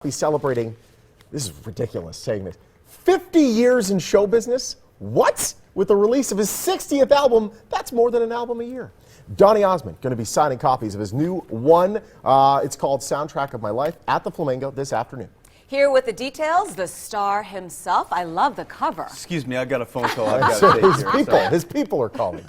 Be celebrating, this is ridiculous saying this, 50 years in show business? What? With the release of his 60th album, that's more than an album a year. Donny Osmond going to be signing copies of his new one, it's called Soundtrack of My Life, at the Flamingo this afternoon. Here with the details, the star himself. I love the cover. Excuse me, I got a phone call I've got to take here. His people are calling.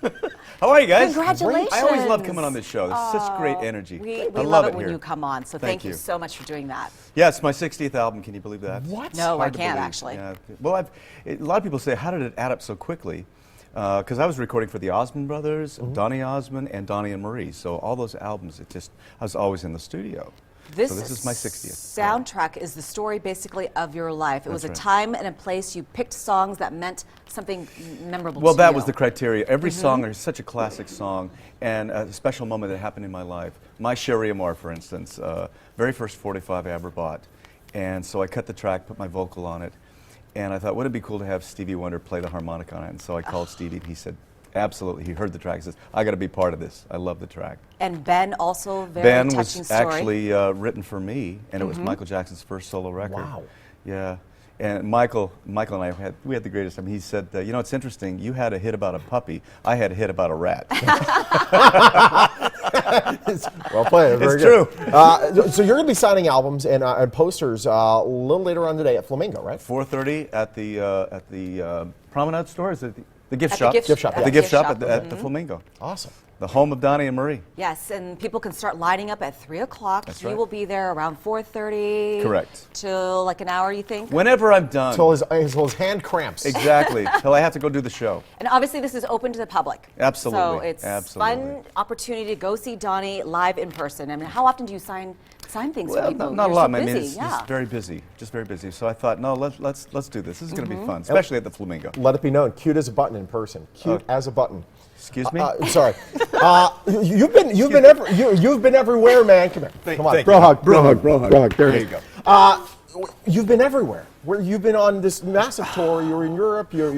How are you guys? Congratulations. I always love coming on this show. It's such great energy. We I love it here. when you come on, so thank you so much for doing that. Yeah, it's my 60th album. Can you believe that? What? No, I can't actually. Yeah. Well, a lot of people say, how did it add up so quickly? Because I was recording for the Osmond brothers, Donny Osmond, and Donny and Marie. So all those albums, I was always in the studio. This is my 60th. Soundtrack is the story basically of your life. It was a time and a place. You picked songs that meant something memorable to you. Well, that was the criteria. Every song is such a classic song and a special moment that happened in my life. My Cherie Amour, for instance, very first 45 I ever bought. And so I cut the track, put my vocal on it, and I thought, wouldn't it be cool to have Stevie Wonder play the harmonica on it? And so I called Stevie, and he said, absolutely. He heard the track. He says, I got to be part of this. I love the track. And Ben also, very touching story. Ben was actually written for me, and it was Michael Jackson's first solo record. Wow. Yeah. And Michael and I had the greatest time. He said, you know, it's interesting. You had a hit about a puppy. I had a hit about a rat. Well played. It's true. So you're going to be signing albums and posters a little later on today at Flamingo, right? 4:30 at the Promenade store. Is it the gift At shop? the gift shop. At the gift shop at the Flamingo. Awesome. The home of Donny and Marie. Yes, and people can start lining up at 3 o'clock. That's You right. will be there around 4:30. Correct. Till like an hour, you think? Whenever I'm done. Until his hand cramps. Exactly. Till I have to go do the show. And obviously this is open to the public. Absolutely. So it's Absolutely. fun opportunity to go see Donny live in person. I mean, how often do you sign things for people? Not a You're lot. so I mean, busy, it's very busy, just very busy. So I thought, no, let's do this. This is going to be fun, especially at the Flamingo. Let it be known, cute as a button in person. Cute as a button. Excuse me. Sorry. You've been everywhere, man. Come here. Come on. Bro hug. There you go. You've been everywhere. You've been on this massive tour. You were in Europe. You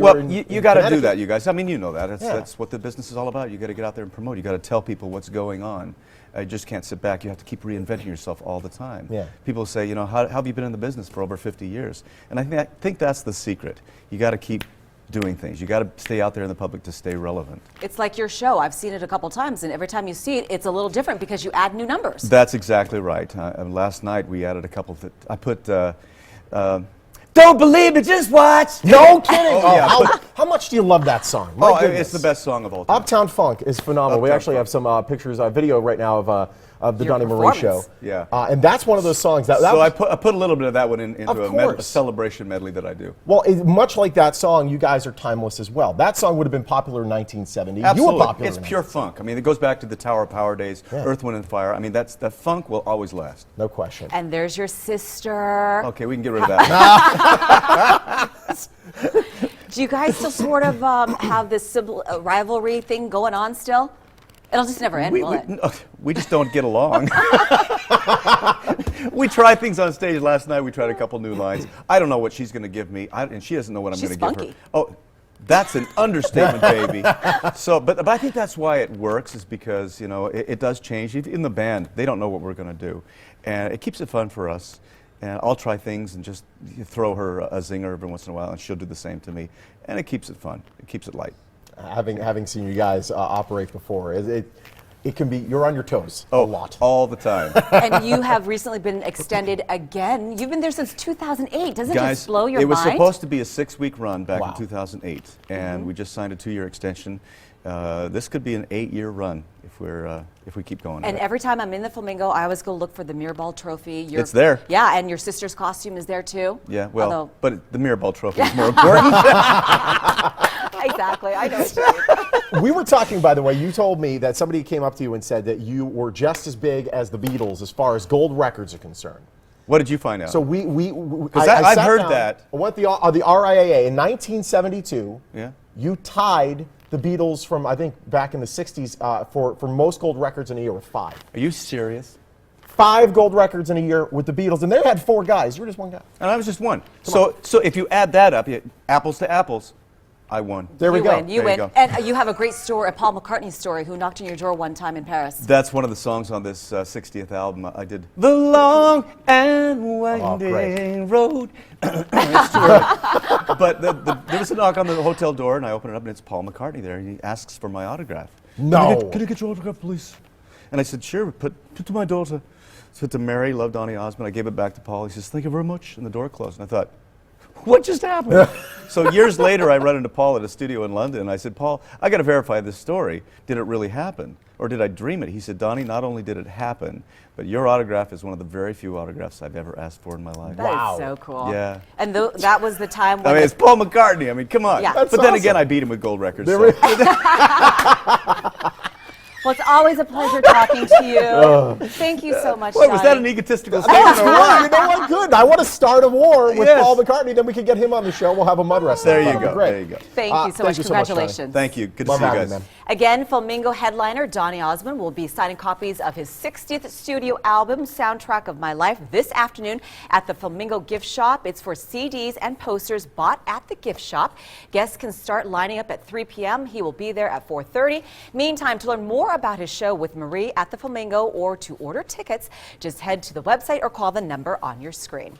got to do that, you guys. I mean, you know that. That's what the business is all about. You got to get out there and promote. You got to tell people what's going on. You just can't sit back. You have to keep reinventing yourself all the time. Yeah. People say, you know, how have you been in the business for over 50 years? And I think that's the secret. You got to keep doing things. You got to stay out there in the public to stay relevant. It's like your show. I've seen it a couple times, and every time you see it, it's a little different because you add new numbers. That's exactly right. Last night we added a couple that I put. Don't believe it, just watch. No kidding. How much do you love that song? My goodness. It's the best song of all time. Uptown Funk is phenomenal. We actually have some pictures, video right now of the Donny Marie show. Yeah. And that's one of those songs that. So I put a little bit of that one into a celebration medley that I do. Well, much like that song, you guys are timeless as well. That song would have been popular in 1970. Absolutely. You were popular. It's pure funk. I mean, it goes back to the Tower of Power days, Earth, Wind, and Fire. I mean, that funk will always last. No question. And there's your sister. Okay, we can get rid of that. Do you guys still sort of have this rivalry thing going on still? It'll just never end, will it? We just don't get along. We tried things on stage last night. We tried a couple new lines. I don't know what she's going to give me, and she doesn't know what I'm going to give her. Oh, that's an understatement, baby. So, but I think that's why it works, is because, you know, it does change. In the band, they don't know what we're going to do, and it keeps it fun for us. And I'll try things and just throw her a zinger every once in a while, and she'll do the same to me, and it keeps it fun. It keeps it light. Having seen you guys operate before, it can be, you're on your toes a lot. All the time. And you have recently been extended again. You've been there since 2008. Doesn't it just blow your mind? It was supposed to be a 6-week run back in 2008, and we just signed a 2-year extension. This could be an 8-year run if we keep going. And every time I'm in the Flamingo, I always go look for the Mirrorball trophy. It's there. Yeah, and your sister's costume is there too. Yeah, well, but the Mirrorball trophy is more important. Exactly, I know what you mean. We were talking, by the way, you told me that somebody came up to you and said that you were just as big as the Beatles as far as gold records are concerned. What did you find out? So I've heard that. I went the RIAA in 1972. Yeah. You tied the Beatles from, I think, back in the 60s for most gold records in a year with 5. Are you serious? 5 gold records in a year with the Beatles, and they had 4 guys. You were just one guy. And I was just one. So if you add that up, apples to apples, I won. There we You go. win. You There you win. go. And you have a great story, a Paul McCartney story, who knocked on your door one time in Paris. That's one of the songs on this 60th album. I did The Long and Winding great. Road. It's too early. But there was a knock on the hotel door, and I open it up, and it's Paul McCartney there, and he asks for my autograph. No. Can I get your autograph, please? And I said, sure, put to my daughter. So to Mary, love Donny Osmond. I gave it back to Paul. He says, thank you very much. And the door closed. And I thought, what just happened? So years later, I run into Paul at a studio in London, and I said, Paul, I got to verify this story. Did it really happen? Or did I dream it? He said, Donny, not only did it happen, but your autograph is one of the very few autographs I've ever asked for in my life. That is Wow. so cool. Yeah. And that was the time when I mean, it's Paul McCartney. I mean, come on. Yeah. But That's then again, awesome. I beat him with gold records. There So. Well, it's always a pleasure talking to you. Thank you so much, Wait, was that an Donny. egotistical statement or what? You know what? Good. I want to start a war with Yes. Paul McCartney. Then we can get him on the show. We'll have a mud wrestling. There you That'd be go. great. There you go. Thank you so much. thank you so much, Donny. Congratulations. Thank you. Good to Love see you having guys. you, man. Again, Flamingo headliner Donny Osmond will be signing copies of his 60th studio album, Soundtrack of My Life, this afternoon at the Flamingo gift shop. It's for CDs and posters bought at the gift shop. Guests can start lining up at 3 p.m. He will be there at 4:30. Meantime, to learn more about his show with Marie at the Flamingo or to order tickets, just head to the website or call the number on your screen.